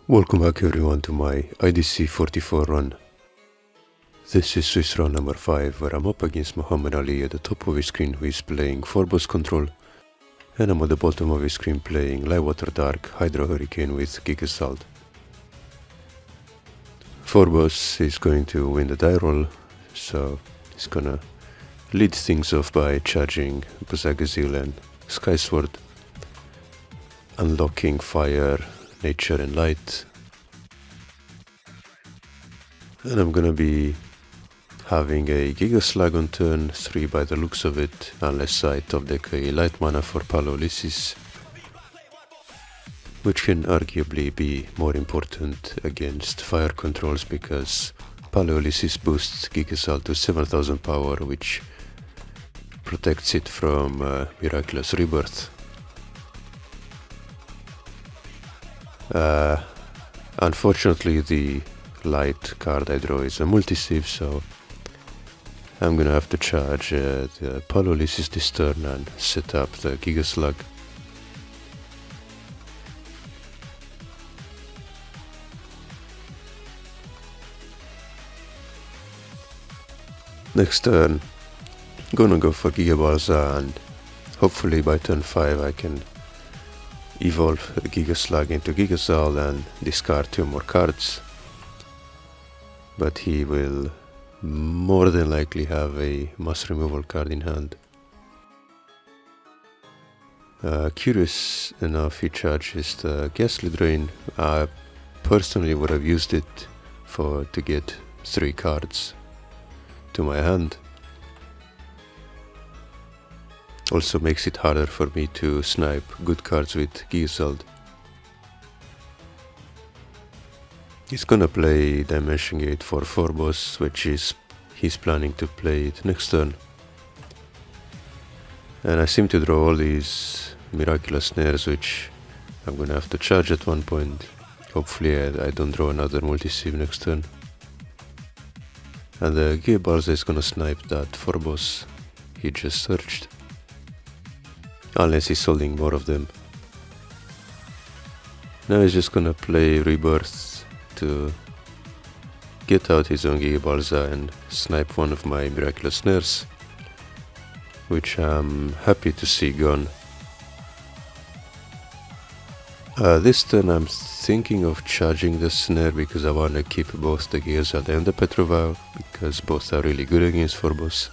Welcome back everyone to my IDC 44 run. This is Swiss round number 5, where I'm up against Mohammad-Ali at the top of his screen, who is playing Forbos Control, and I'm at the bottom of his screen playing LWD Hydro Hurricane with Gigazald. Forbos is going to win the die roll, so he's gonna lead things off by charging Gigazald and Skysword, unlocking fire, nature and light. And I'm gonna be having a Gigaslag on turn 3 by the looks of it, unless I top deck a light mana for Paleolithis, which can arguably be more important against fire controls, because Paleolithis boosts Gigazald to 7000 power, which protects it from Miraculous Rebirth. Unfortunately, the light card I draw is a multi-save, so I'm gonna have to charge the Paleolithis this turn and set up the Gigaslag. Next turn, gonna go for Gigabalza, and hopefully by turn 5 I can evolve the Gigaslag into Gigazald and discard 2 more cards. But he will more than likely have a mass removal card in hand. Curious enough, he charges the Ghastly Drain. I personally would have used it to get 3 cards to my hand. Also makes it harder for me to snipe good cards with Gigazald. He's gonna play Dimension Gate for Forbos, which is he's planning to play it next turn. And I seem to draw all these Miraculous Snares, which I'm gonna have to charge at one point. Hopefully I don't draw another multi-save next turn. And the Gigabalza is gonna snipe that Forbos he just searched, unless he's holding more of them. Now he's just gonna play Rebirth to get out his own Gigabalza and snipe one of my Miraculous Snares, which I'm happy to see gone. This turn I'm thinking of charging the Snare, because I want to keep both the Gigazald and the Petroval, because both are really good against Forbos.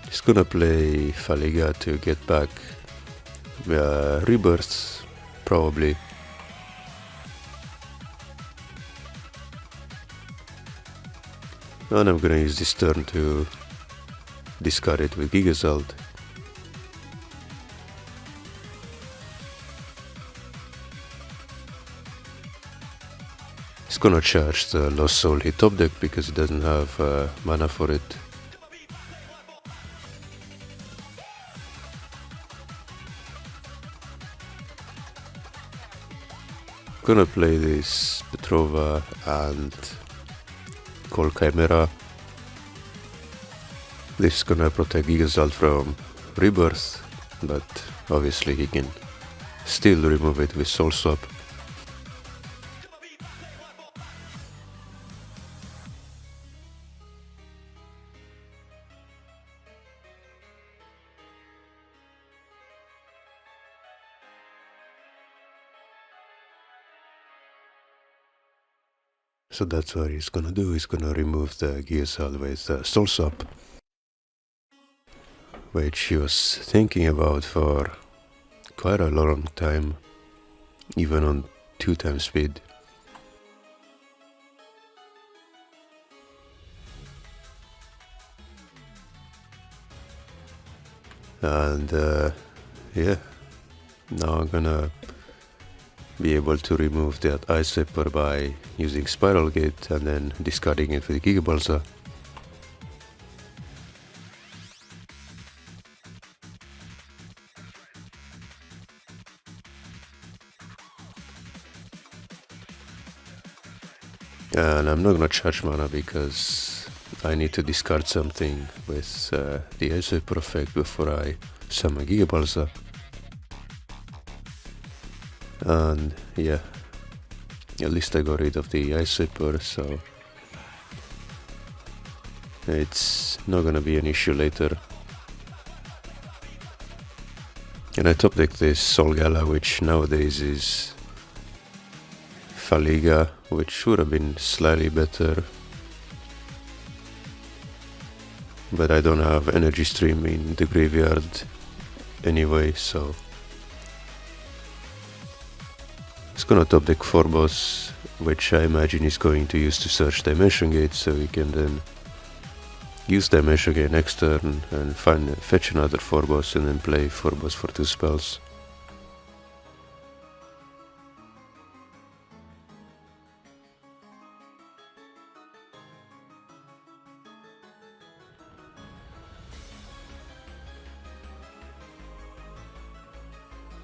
He's gonna play Faliga to get back Rebirth, probably. And I'm gonna use this turn to discard it with Gigazald. He's gonna charge the Lost Soul he top deck because he doesn't have mana for it. Gonna play this Petrova and call Chimera. This is gonna protect Gigazald from Rebirth, but obviously he can still remove it with Soul Swap. So that's what he's gonna do. He's gonna remove the Gigazald with Soul Swap, which he was thinking about for quite a long time, even on 2 times speed. And yeah, now I'm gonna be able to remove that Ice Vapor by using Spiral Gate and then discarding it with Gigabalza. And I'm not gonna charge mana because I need to discard something with the Ice Vapor effect before I summon Gigabalza. And yeah, at least I got rid of the Ice Sweeper, so it's not gonna be an issue later. And I top deck this Solgala, which nowadays is Faliga, which should have been slightly better. But I don't have Energy Stream in the graveyard anyway, so it's gonna top deck Forbos, which I imagine is going to use to search Dimension Gate, so we can then use Dimension Gate next turn and fetch another Forbos and then play Forbos for 2 spells.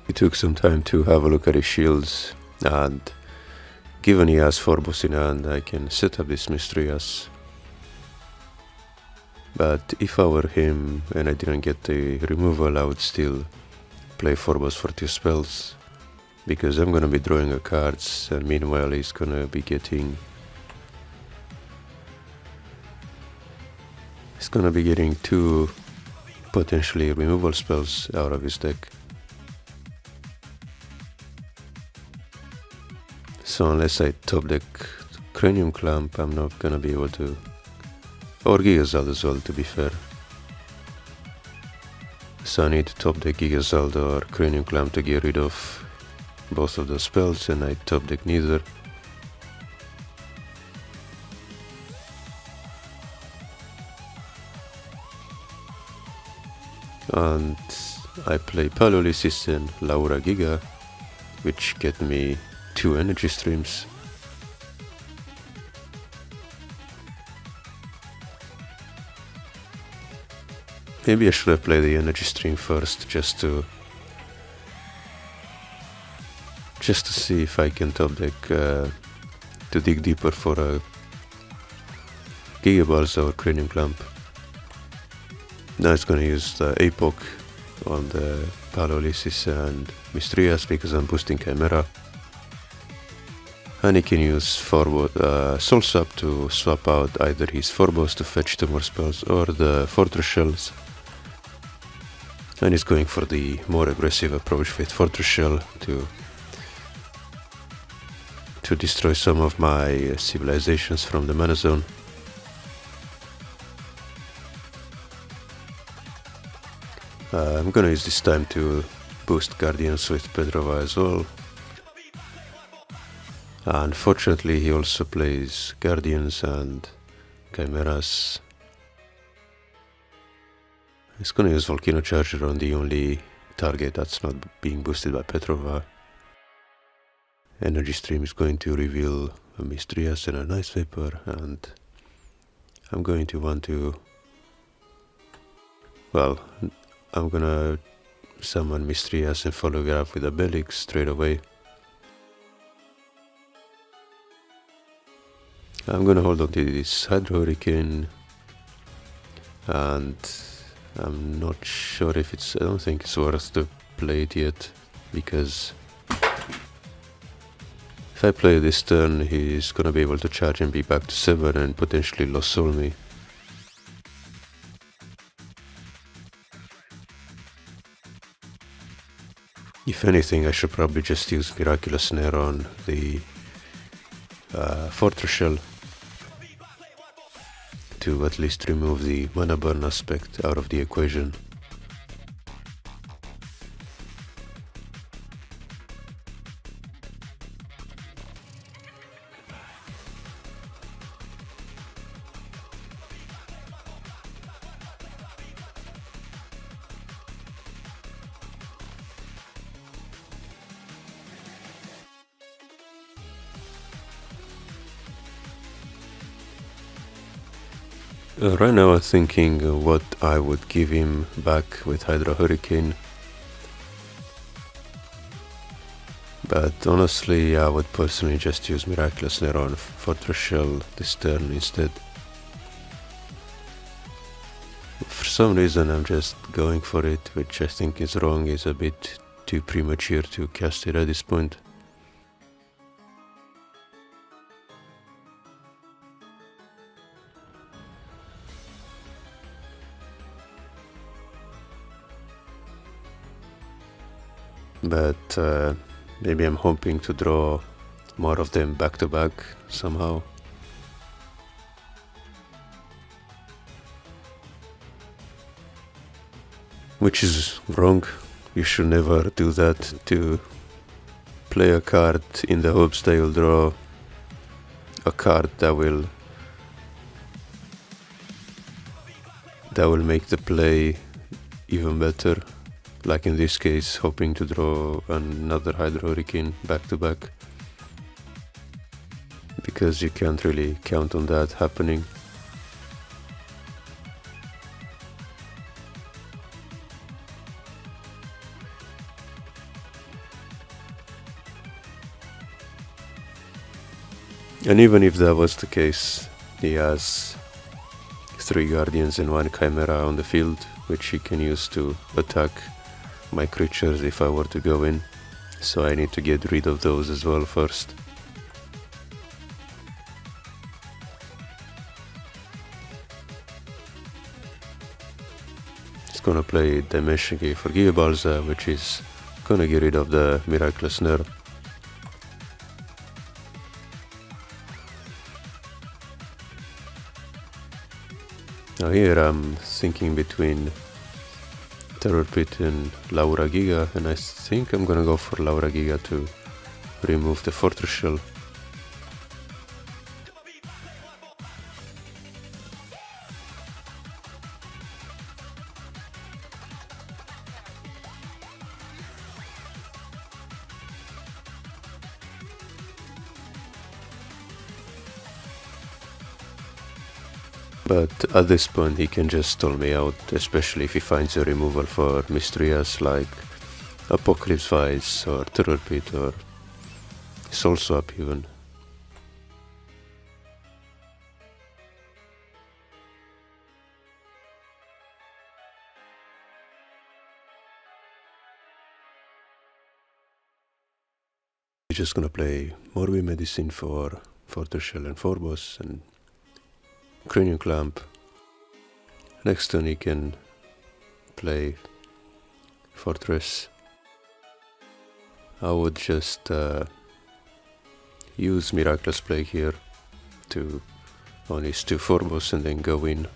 He took some time to have a look at his shields, and given he has Forbos in hand, I can set up this Mystrias. But if I were him and I didn't get the removal, I would still play Forbos for 2 spells, because I'm gonna be drawing a cards, and meanwhile he's gonna be getting 2 potentially removal spells out of his deck. So unless I top deck Cranium Clamp, I'm not gonna be able to, or Gigazald as well, to be fair. So I need to top deck Gigazald or Cranium Clamp to get rid of both of those spells, and I top deck neither. And I play Paleolithis and Laura Giga, which get me 2 energy streams. Maybe I should have played the energy stream first, just to see if I can top deck to dig deeper for a Gigaballs or Cranium Clamp. Now it's gonna use the Apoc on the Paleolithis and Mystrias because I'm boosting Chimera. And he can use Soul Swap to swap out either his Forbos to fetch 2 more spells or the Fortress Shells. And he's going for the more aggressive approach with Fortress Shell to destroy some of my civilizations from the mana zone. I'm gonna use this time to boost Guardians with Petrova as well. Unfortunately, he also plays Guardians and Chimeras. He's gonna use Volcano Charger on the only target that's not being boosted by Petrova. Energy Stream is going to reveal a Mystrias and a Ice Vapor, and I'm going to want to... well, I'm gonna summon Mystrias and follow it up with a Belix straight away. I'm gonna hold on to this Hydro Hurricane, and I'm not sure if I don't think it's worth to play it yet, because if I play this turn, he's gonna be able to charge and be back to 7 and potentially Lost Soul me. If anything, I should probably just use Miraculous Snare on the Fortress Shell to at least remove the mana burn aspect out of the equation. Right now I'm thinking what I would give him back with Hydro Hurricane, but honestly I would personally just use Miraculous Snare on Fortress Shell this turn instead. For some reason I'm just going for it, which I think is wrong. It's a bit too premature to cast it at this point. but maybe I'm hoping to draw more of them back to back somehow. Which is wrong. You should never do that, to play a card in the hopes that you'll draw a card that will make the play even better. Like in this case, hoping to draw another Hydro Hurricane back to back. Because you can't really count on that happening. And even if that was the case, he has 3 Guardians and 1 Chimera on the field, which he can use to attack my creatures if I were to go in. So I need to get rid of those as well first. He's gonna play Dimension Gate for Gigazald, which is gonna get rid of the Miraculous Nerve. Now here I'm thinking between Terror Pit and Laura Giga, and I think I'm gonna go for Laura Giga to remove the Fortress Shell. But at this point he can just stall me out, especially if he finds a removal for Mystrias like Apocalypse Vice or Terror Pit or Soul Swap even. He's just gonna play Morbid Medicine for Fortress Shell and Forbos and Cranium Clamp. Next turn he can play Fortress. I would just use Miraculous Plague here to on his 2 Forbos and then go in.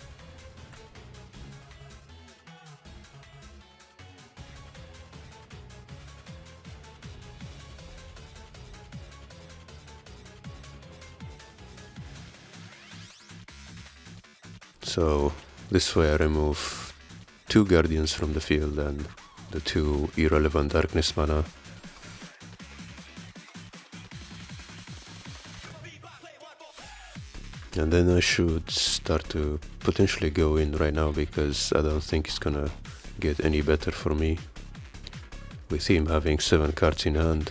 So this way I remove 2 Guardians from the field and the 2 irrelevant Darkness mana. And then I should start to potentially go in right now, because I don't think it's gonna get any better for me with him having 7 cards in hand.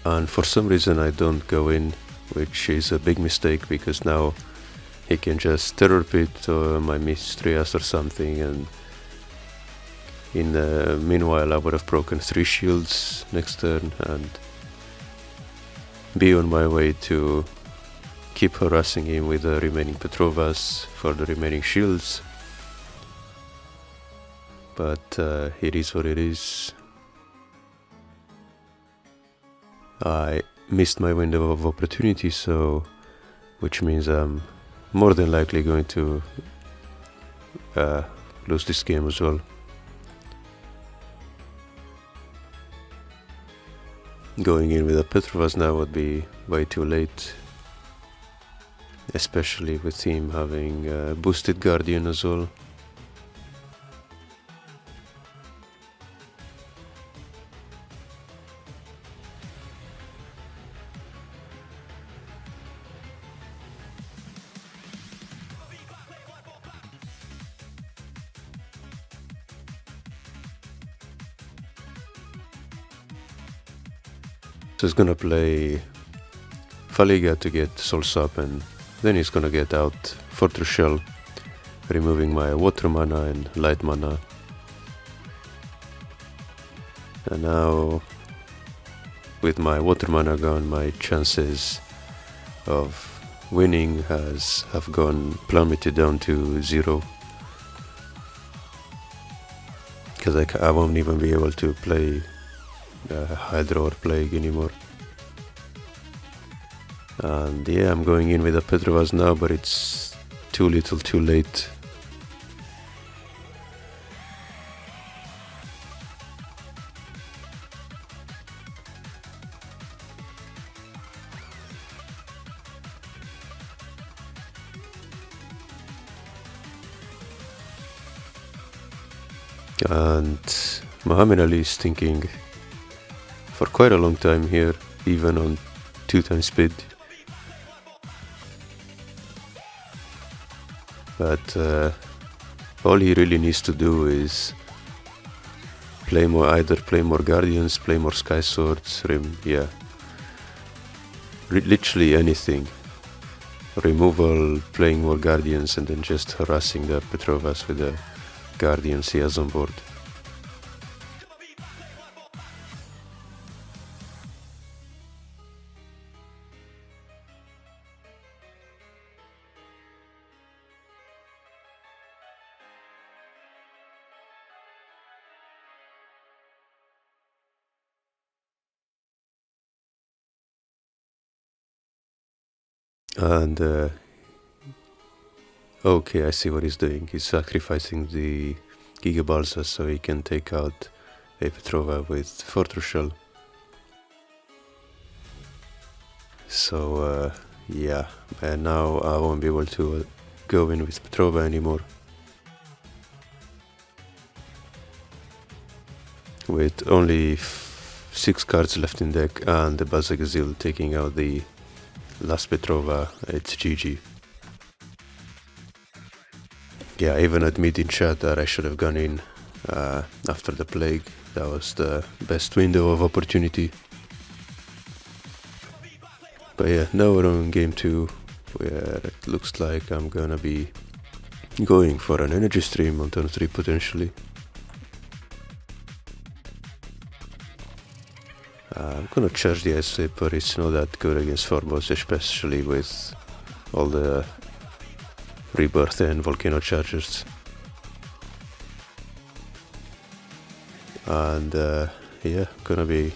And for some reason I don't go in, which is a big mistake, because now he can just Terror Pit my Mystrias or something, and in the meanwhile I would have broken 3 shields next turn and be on my way to keep harassing him with the remaining Petrovas for the remaining shields. But it is what it is. I missed my window of opportunity, so which means I'm more than likely going to lose this game as well. Going in with a Petrovas now would be way too late, especially with him having boosted Guardian as well. So he's gonna play Faliga to get Soul Swap, and then he's gonna get out Fortress Shell, removing my water mana and light mana. And now with my water mana gone, my chances of winning have gone plummeted down to 0. Because I won't even be able to play Hydro or Plague anymore. And yeah, I'm going in with a Petrovas now, but it's too little too late. And Mohammad-Ali is thinking for quite a long time here, even on 2 times speed. But all he really needs to do is either play more Guardians, play more Sky Swords, literally anything. Removal, playing more Guardians, and then just harassing the Petrovas with the Guardians he has on board. And okay, I see what he's doing. He's sacrificing the Gigabalsa so he can take out a Petrova with Fortress Shell. So yeah, and now I won't be able to go in with Petrova anymore. With only 6 cards left in deck and the Gigazald taking out the last Petrova, it's GG. Yeah, I even admit in chat that I should have gone in after the Plague. That was the best window of opportunity. But yeah, now we're on game 2, where it looks like I'm gonna be going for an energy stream on turn 3 potentially. I'm gonna charge the Ice Vapor. It's not that good against Forbos, especially with all the Rebirth and Volcano chargers. And yeah, gonna be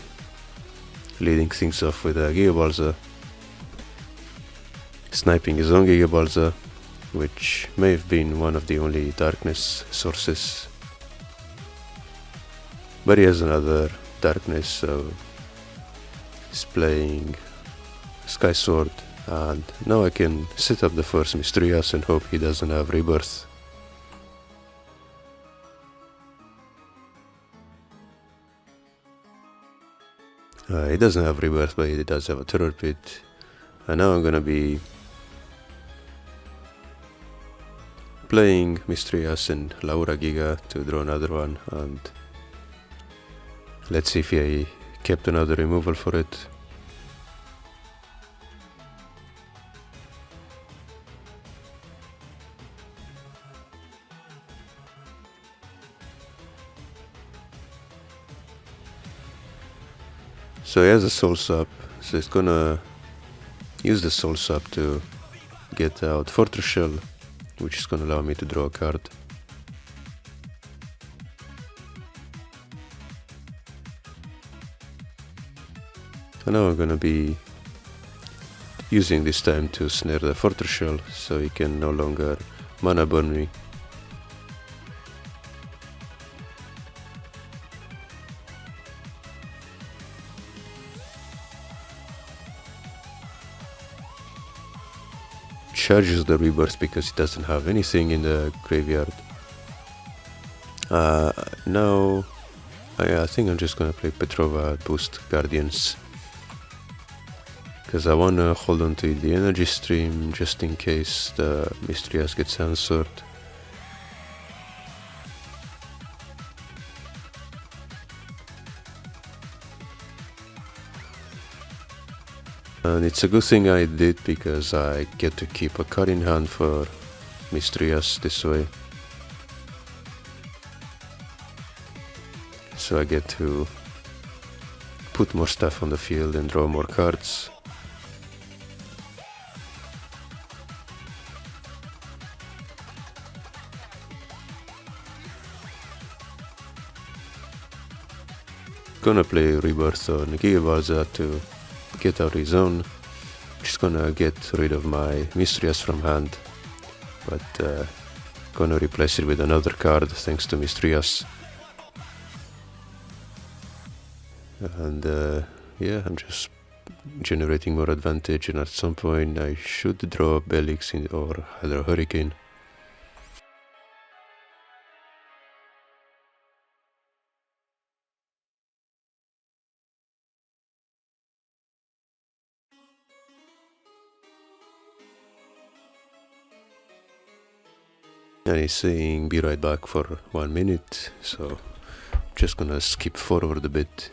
leading things off with a Gigabalsa, sniping his own Gigabalsa, which may have been one of the only darkness sources. But he has another darkness, so he's playing Sky Sword, and now I can set up the first Mysterious and hope he doesn't have Rebirth. He doesn't have Rebirth, but he does have a Terror Pit. And now I'm gonna be playing Mysterious and Laura Giga to draw another one, and let's see if he kept another removal for it. So he has a Soul Sap, so it's gonna use the Soul Sap to get out Fortress Shell, which is gonna allow me to draw a card. And now I'm gonna be using this time to snare the Fortress Shell, so he can no longer mana burn me. Charges the Rebirth because he doesn't have anything in the graveyard. Now I think I'm just gonna play Petrova, boost Guardians, because I wanna hold on to the energy stream just in case the Mysterious gets answered. And it's a good thing I did, because I get to keep a card in hand for Mysterious this way. So I get to put more stuff on the field and draw more cards. Gonna play Rebirth on Gigazald to get out his own. Just gonna get rid of my Mystrias from hand, but gonna replace it with another card thanks to Mystrias. And yeah, I'm just generating more advantage, and at some point I should draw Belix or Hydro Hurricane. And he's saying be right back for 1 minute, so just gonna skip forward a bit.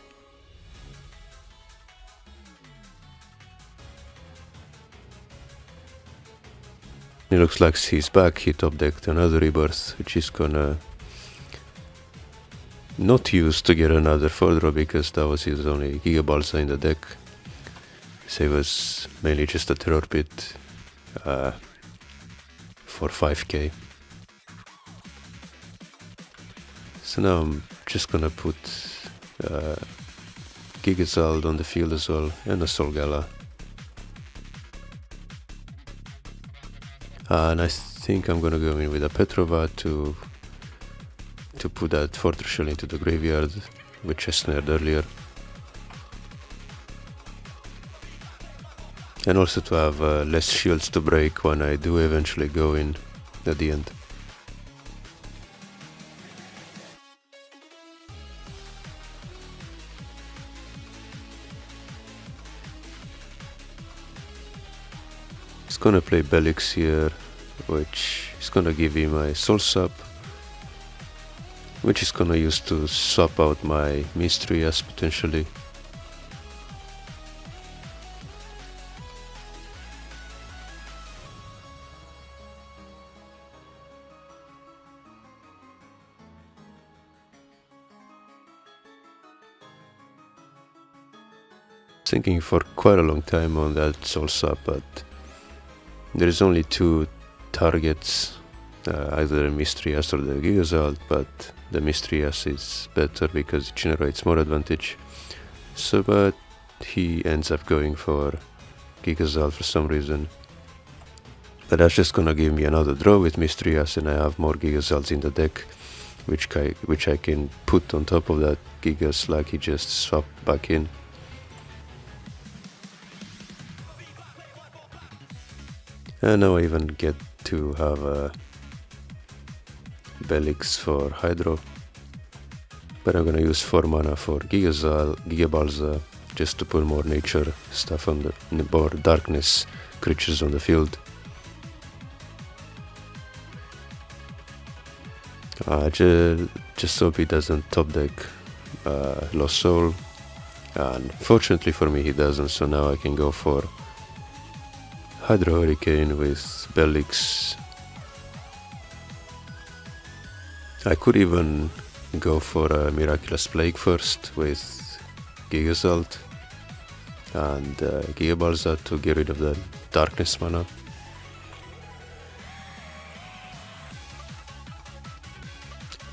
It looks like he's back. He top decked another Rebirth, which is gonna not use to get another 4-draw because that was his only Gigabalsa in the deck. So it was mainly just a Terror Pit for 5k. So now I'm just gonna put Gigazald on the field as well, and a Solgala. And I think I'm gonna go in with a Petrova to put that Fortress Shell into the graveyard, which I snared earlier. And also to have less shields to break when I do eventually go in at the end. He's gonna play Belix here, which is gonna give him my Soul Sap, which is gonna use to swap out my Mystrias potentially. Thinking for quite a long time on that Soul Sap, but there is only 2 targets, either Mystrias or the Gigazald, but the Mystrias is better because it generates more advantage. So, but he ends up going for Gigazald for some reason. But that's just gonna give me another draw with Mystrias, and I have more Gigazalds in the deck, which I can put on top of that Gigas like he just swapped back in. And now I even get to have a Belix for Hydro. But I'm gonna use 4 mana for Gigabalsa just to put more nature stuff on the more darkness creatures on the field. Just hope he doesn't top deck Lost Soul. And fortunately for me he doesn't, so now I can go for Hydro Hurricane with Belix. I could even go for a Miraculous Plague first with Gigazald and Gigabalsa to get rid of the darkness mana.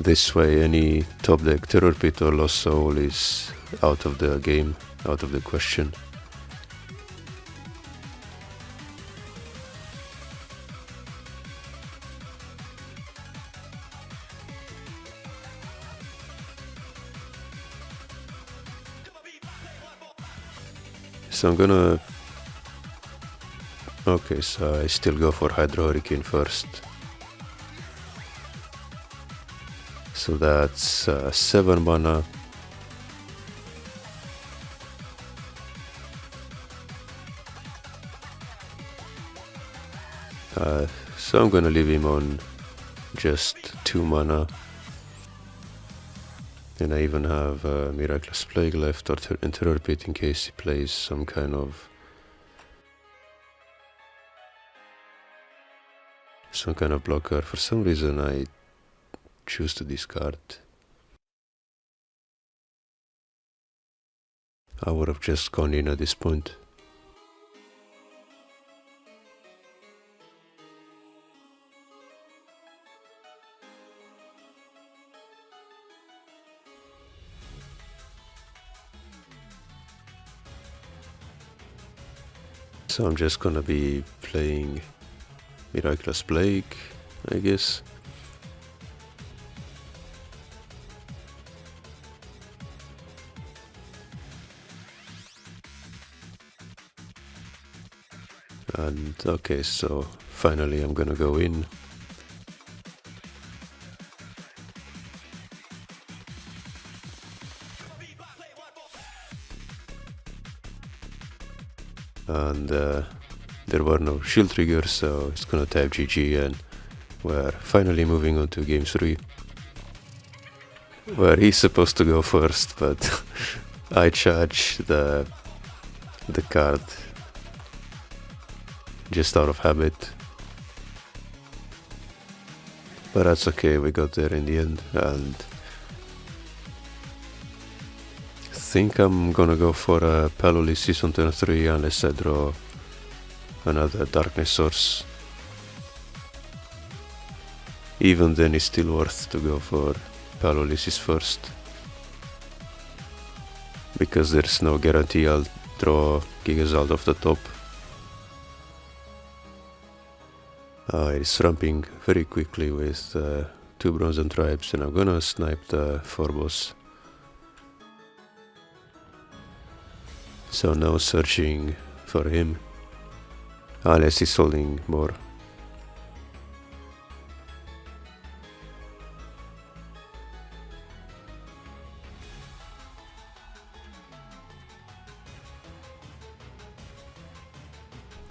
This way any top deck Terror Pit or Lost Soul is out of the game, out of the question. So I'm gonna... Okay, so I still go for Hydro Hurricane first. So that's 7 mana. So I'm gonna leave him on just 2 mana. And I even have Miraculous Plague left or Terror Pit in case he plays some kind of blocker. For some reason I choose to discard. I would have just gone in at this point. So I'm just gonna be playing Miraculous Plague, I guess. And okay, so finally I'm gonna go in. And there were no shield triggers, so it's gonna type GG, and we're finally moving on to game 3, where he's supposed to go first, but I charge the card just out of habit. But that's okay, we got there in the end, and I think I'm gonna go for a Paralysis on turn 3 unless I draw another Darkness Source. Even then it's still worth to go for Paralysis first, because there's no guarantee I'll draw Gigazald off the top. It's ramping very quickly with 2 Bronze Tribes, and I'm gonna snipe the Forbos. So now searching for him, unless he's holding more.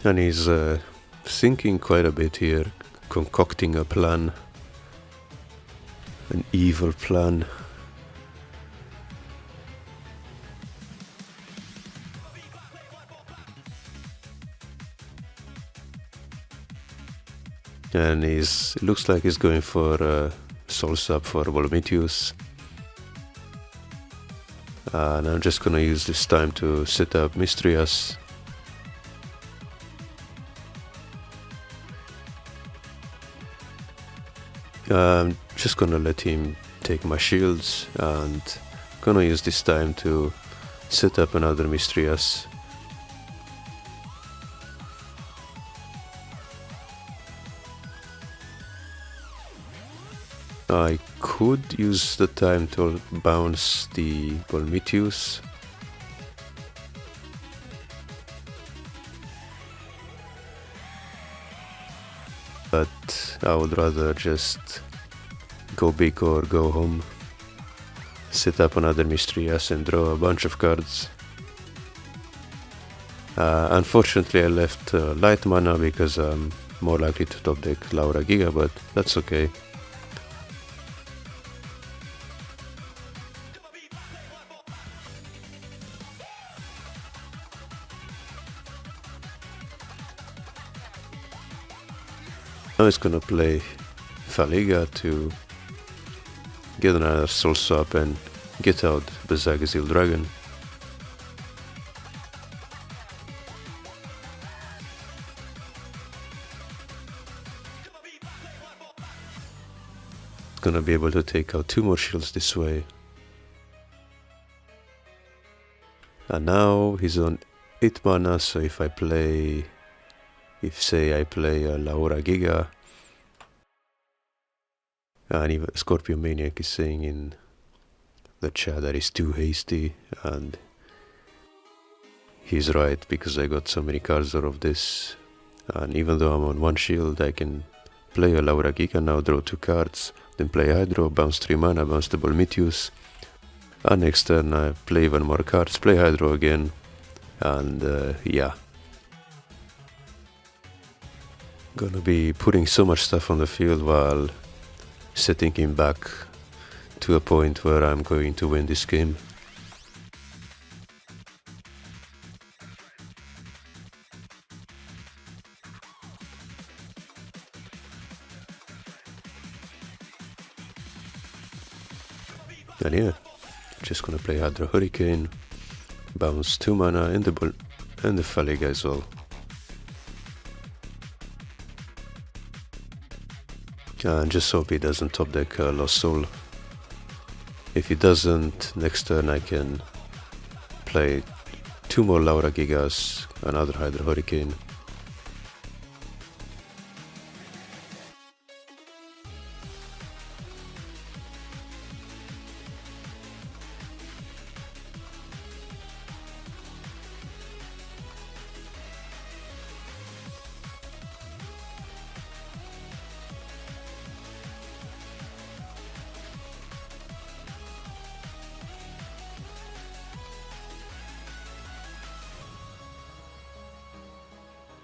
And he's thinking quite a bit here, concocting a plan, an evil plan. And it looks like he's going for Soul Sap for Volumitius. And I'm just gonna use this time to set up Mistrias. I'm just gonna let him take my shields, and gonna use this time to set up another Mistrias. I could use the time to bounce the Volumitius. But I would rather just go big or go home, set up another Mistrias and draw a bunch of cards. Unfortunately I left light mana because I'm more likely to top deck Laura Giga, but that's okay. Now he's gonna play Faliga to get another Soul Swap and get out the Gigazald Dragon. Gonna be able to take out 2 more shields this way. And now he's on 8 mana, so if say I play a Laura Giga, and even Scorpio Maniac is saying in the chat that he's too hasty, and he's right, because I got so many cards out of this, and even though I'm on 1 shield, I can play a Laura Giga now, draw 2 cards, then play Hydro, bounce 3 mana, bounce the Volumitius, and next turn I play even more cards, play Hydro again, and yeah. Gonna be putting so much stuff on the field while setting him back to a point where I'm going to win this game. And yeah, just gonna play Hydro Hurricane, bounce 2 mana in the Gigazald. And just hope he doesn't top deck Lost Soul. If he doesn't, next turn I can play 2 more Laura Gigas, another Hydro Hurricane.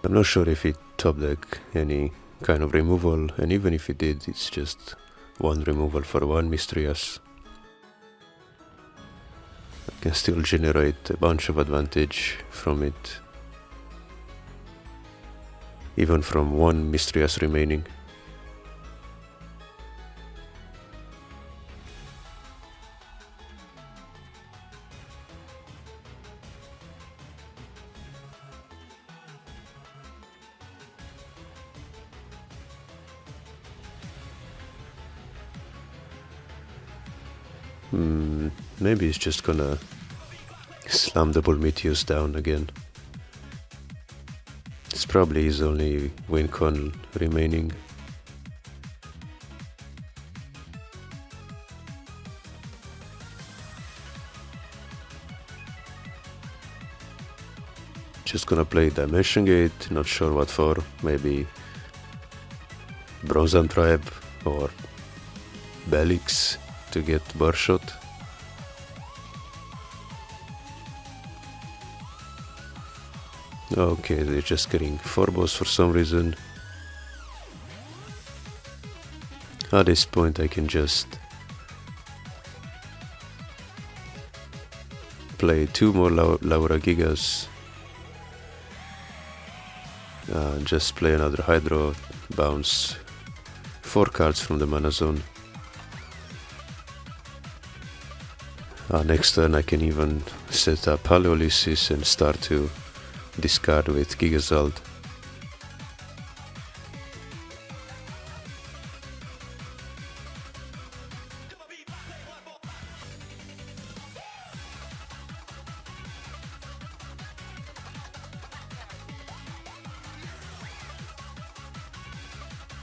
I'm not sure if he top deck any kind of removal, and even if he did, it's just one removal for one Mysterious. I can still generate a bunch of advantage from it, even from one Mysterious remaining. Maybe he's just gonna slam the Prometheus down again. It's probably his only win con remaining. Just gonna play Dimension Gate, not sure what for, maybe Bronze Tribe or Belix to get Burshot. Okay, they're just getting Forbos for some reason. At this point I can just play 2 more Laura Gigas, just play another Hydro, bounce 4 cards from the mana zone. Next turn I can even set up Paleoliths and start to discard with Gigazald.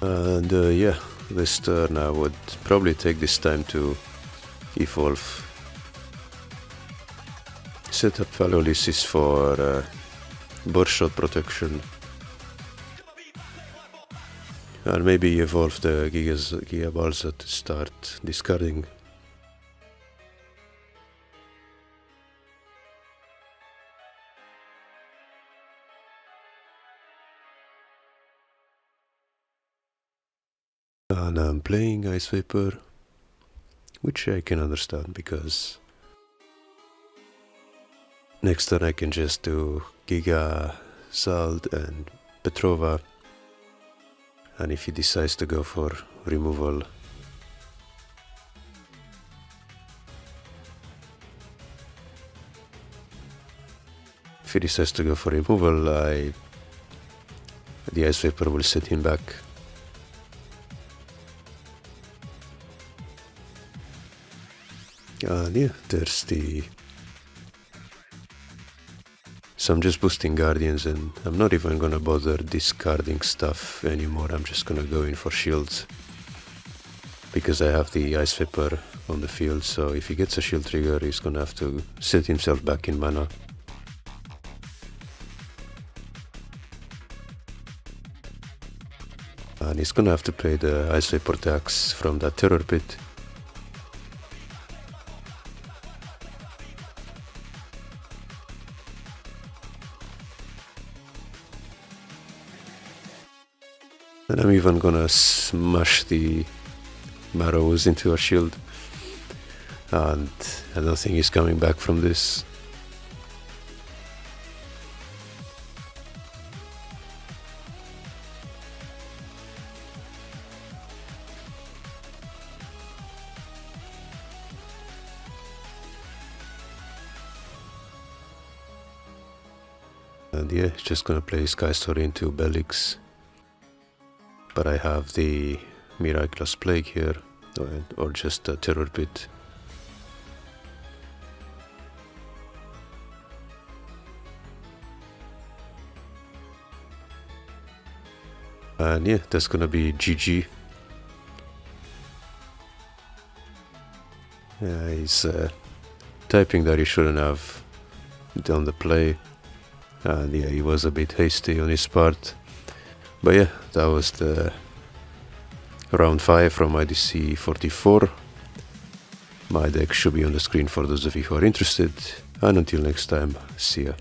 And yeah, this turn I would probably take this time to evolve. Set up Paleoliths for Burshot protection, and maybe evolve the Gigabalsa to start discarding. And I'm playing Ice Vapor, which I can understand because next turn I can just do Gigazald and Petrova, and if he decides to go for removal, the Ice Vapor will set him back. And yeah, there's so I'm just boosting Guardians, and I'm not even gonna bother discarding stuff anymore. I'm just gonna go in for shields because I have the Ice Vapor on the field, so if he gets a shield trigger he's gonna have to set himself back in mana. And he's gonna have to play the Ice Vapor tax from that Terror Pit. And I'm even gonna smash the Marrows into a shield, and I don't think he's coming back from this. And yeah, just gonna play Sky Story into Bellix. But I have the Miraculous Plague here, or just a Terror Pit. And yeah, that's gonna be GG. Yeah, he's typing that he shouldn't have done the play. And yeah, he was a bit hasty on his part. But yeah, that was the round 5 from IDC 44. My deck should be on the screen for those of you who are interested. And until next time, see ya.